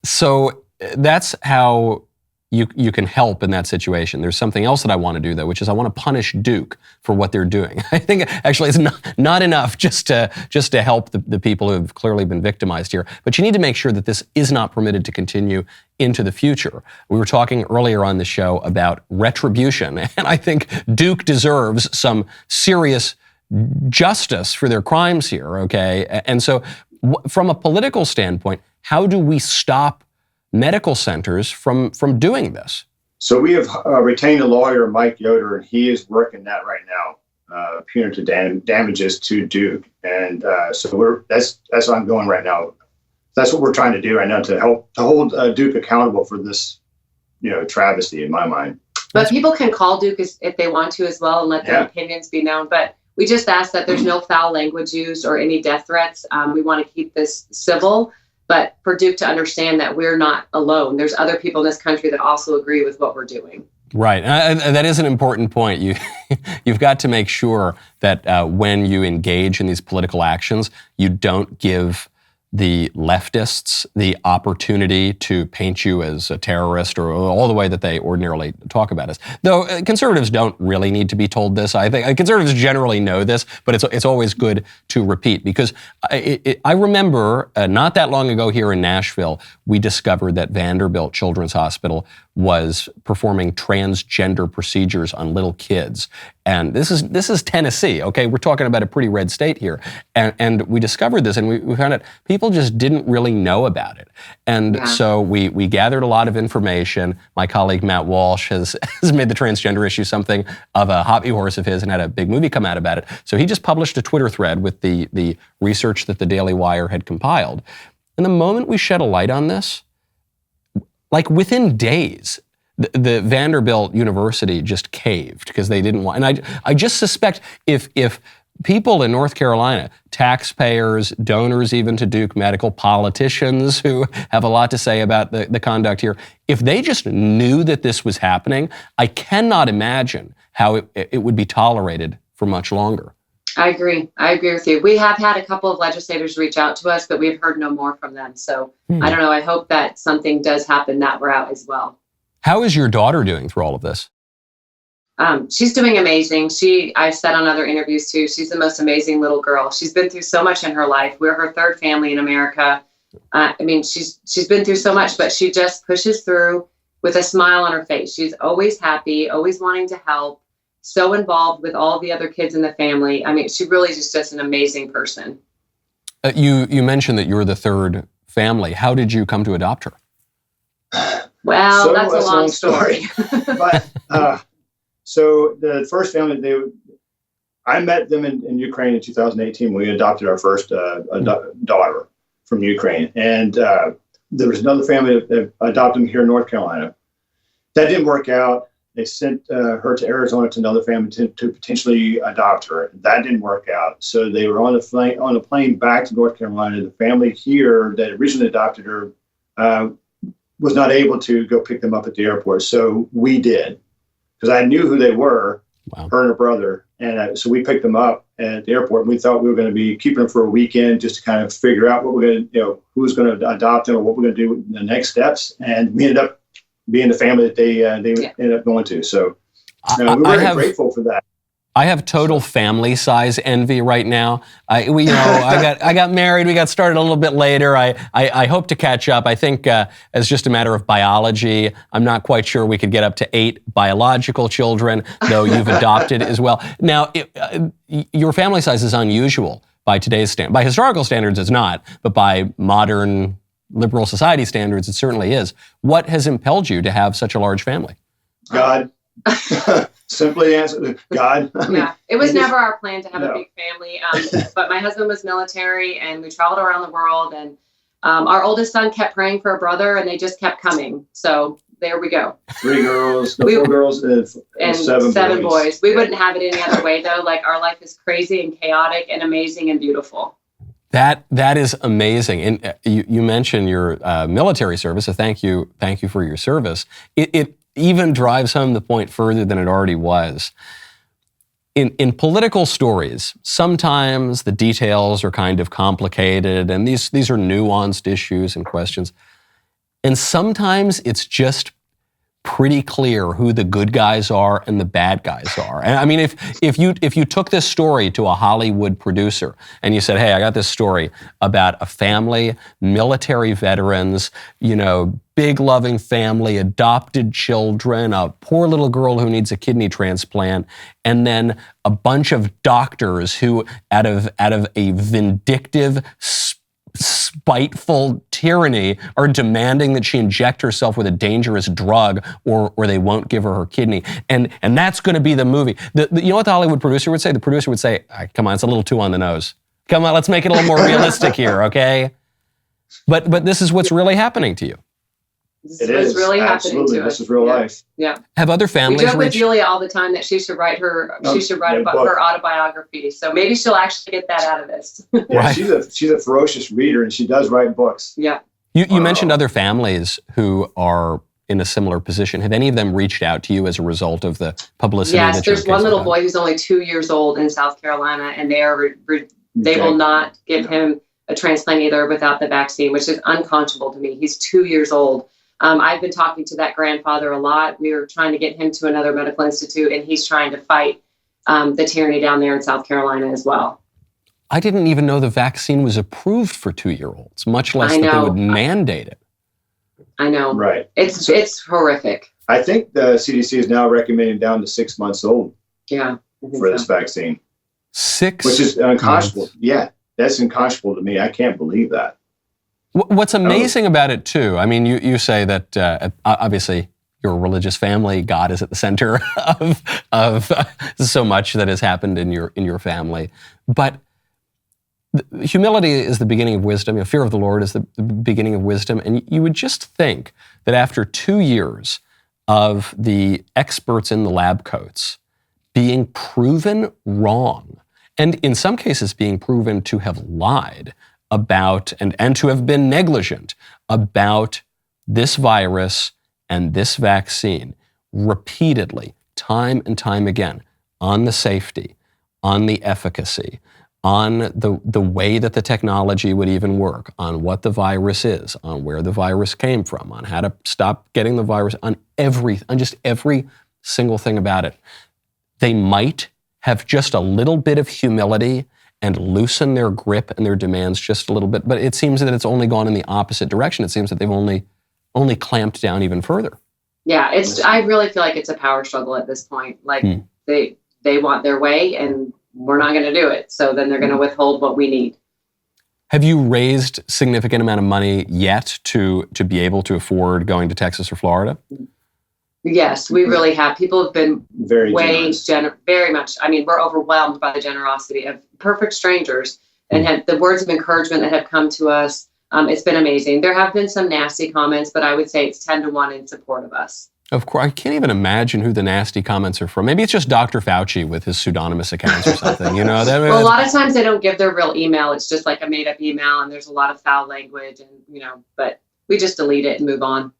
So that's how you can help in that situation. There's something else that I want to do, though, which is I want to punish Duke for what they're doing. I think actually it's not enough just to help the people who have clearly been victimized here, but you need to make sure that this is not permitted to continue into the future. We were talking earlier on the show about retribution, and I think Duke deserves some serious justice for their crimes here, okay? And so from a political standpoint, how do we stop medical centers from doing this? So we have retained a lawyer, Mike Yoder, and he is working that right now, punitive damages to Duke. And so that's ongoing right now. That's what we're trying to do right now to hold Duke accountable for this, travesty in my mind. But people can call Duke if they want to as well and let their opinions be known. But we just ask that there's no foul language used or any death threats. We want to keep this civil. But for Duke to understand that we're not alone. There's other people in this country that also agree with what we're doing. Right. That is an important point. You've got to make sure that when you engage in these political actions, you don't give the leftists the opportunity to paint you as a terrorist or all the way that they ordinarily talk about us. Though conservatives don't really need to be told this. I think conservatives generally know this, but it's always good to repeat because I remember not that long ago here in Nashville, we discovered that Vanderbilt Children's Hospital was performing transgender procedures on little kids. And this is Tennessee, okay? We're talking about a pretty red state here. And we discovered this and we found out people just didn't really know about it. And so we gathered a lot of information. My colleague Matt Walsh has made the transgender issue something of a hobby horse of his and had a big movie come out about it. So he just published a Twitter thread with the research that the Daily Wire had compiled. And the moment we shed a light on this, like within days, the Vanderbilt University just caved because they didn't want. And I just suspect if people in North Carolina, taxpayers, donors even to Duke Medical, politicians who have a lot to say about the conduct here, if they just knew that this was happening, I cannot imagine how it would be tolerated for much longer. I agree with you. We have had a couple of legislators reach out to us, but we've heard no more from them. So I don't know. I hope that something does happen that route as well. How is your daughter doing through all of this? She's doing amazing. I've said on other interviews too, she's the most amazing little girl. She's been through so much in her life. We're her third family in America. She's been through so much, but she just pushes through with a smile on her face. She's always happy, always wanting to help. So involved with all the other kids in the family. She really is just an amazing person. You mentioned that you're the third family. How did you come to adopt her? Well, that's a long story. But so the first family, I met them in Ukraine in 2018 when we adopted our first daughter from Ukraine. And there was another family that adopted them here in North Carolina. That didn't work out. They sent her to Arizona to another family to potentially adopt her. That didn't work out. So they were on a plane back to North Carolina. The family here that originally adopted her was not able to go pick them up at the airport. So we did, because I knew who they were, her and her brother. And so we picked them up at the airport. We thought we were going to be keeping them for a weekend just to kind of figure out what we're going to, who's going to adopt them or what we're going to do in the next steps. And we ended up being the family that they ended up going to. So we're very grateful for that. I have total family size envy right now. I got married. We got started a little bit later. I hope to catch up. I think as just a matter of biology, I'm not quite sure we could get up to 8 biological children, though you've adopted as well. Now, your family size is unusual by today's standards. By historical standards, it's not, but by modern liberal society standards, it certainly is. What has impelled you to have such a large family? God. Simply answer, God. It was never our plan to have a big family, but my husband was military and we traveled around the world, and our oldest son kept praying for a brother and they just kept coming. So there we go. 3 girls, 4 girls, and 7 boys. We wouldn't have it any other way though. Like, our life is crazy and chaotic and amazing and beautiful. That is amazing. And you mentioned your military service, so thank you for your service. It even drives home the point further than it already was. In political stories, sometimes the details are kind of complicated, and these are nuanced issues and questions. And sometimes it's just pretty clear who the good guys are and the bad guys are. And I mean, if you took this story to a Hollywood producer and you said, hey, I got this story about a family, military veterans, big loving family, adopted children, a poor little girl who needs a kidney transplant, and then a bunch of doctors who, out of a vindictive, spiteful tyranny, are demanding that she inject herself with a dangerous drug or they won't give her kidney. And that's going to be the movie. You know what the Hollywood producer would say? The producer would say, come on, it's a little too on the nose. Come on, let's make it a little more realistic here, okay? But this is what's really happening to you. It is really happening to us. This is real life. Yeah. Have other families? We joke with Julia all the time that she should write her her autobiography. So maybe she'll actually get that out of this. Yeah, right. She's a ferocious reader, and she does write books. Yeah. You mentioned other families who are in a similar position. Have any of them reached out to you as a result of the publicity? Yes, there's one little boy who's only 2 years old in South Carolina, and they will not give him a transplant either without the vaccine, which is unconscionable to me. He's 2 years old. I've been talking to that grandfather a lot. We were trying to get him to another medical institute, and he's trying to fight the tyranny down there in South Carolina as well. I didn't even know the vaccine was approved for 2-year-olds, much less that they would mandate it. I know. Right. It's horrific. I think the CDC is now recommending down to 6 months old. Yeah. For this vaccine. 6 Which is unconscionable. Yeah, that's unconscionable to me. I can't believe that. What's amazing about it, too, I mean, you say that obviously you're a religious family. God is at the center of so much that has happened in your family. But humility is the beginning of wisdom. Fear of the Lord is the beginning of wisdom. And you would just think that after 2 years of the experts in the lab coats being proven wrong, and in some cases being proven to have lied about and to have been negligent about this virus and this vaccine repeatedly, time and time again, on the safety, on the efficacy, on the way that the technology would even work, on what the virus is, on where the virus came from, on how to stop getting the virus, on just every single thing about it. They might have just a little bit of humility and loosen their grip and their demands just a little bit. But it seems that it's only gone in the opposite direction. It seems that they've only clamped down even further. Yeah, I really feel like it's a power struggle at this point. Like they want their way and we're not going to do it. So then they're going to withhold what we need. Have you raised significant amount of money yet to be able to afford going to Texas or Florida? Yes, we really have. People have been very much. I mean, we're overwhelmed by the generosity of perfect strangers and the words of encouragement that have come to us. It's been amazing. There have been some nasty comments, but I would say it's 10-1 in support of us. Of course, I can't even imagine who the nasty comments are from. Maybe it's just Dr. Fauci with his pseudonymous accounts or something. Well, a lot of times they don't give their real email. It's just like a made-up email, and there's a lot of foul language, and but we just delete it and move on.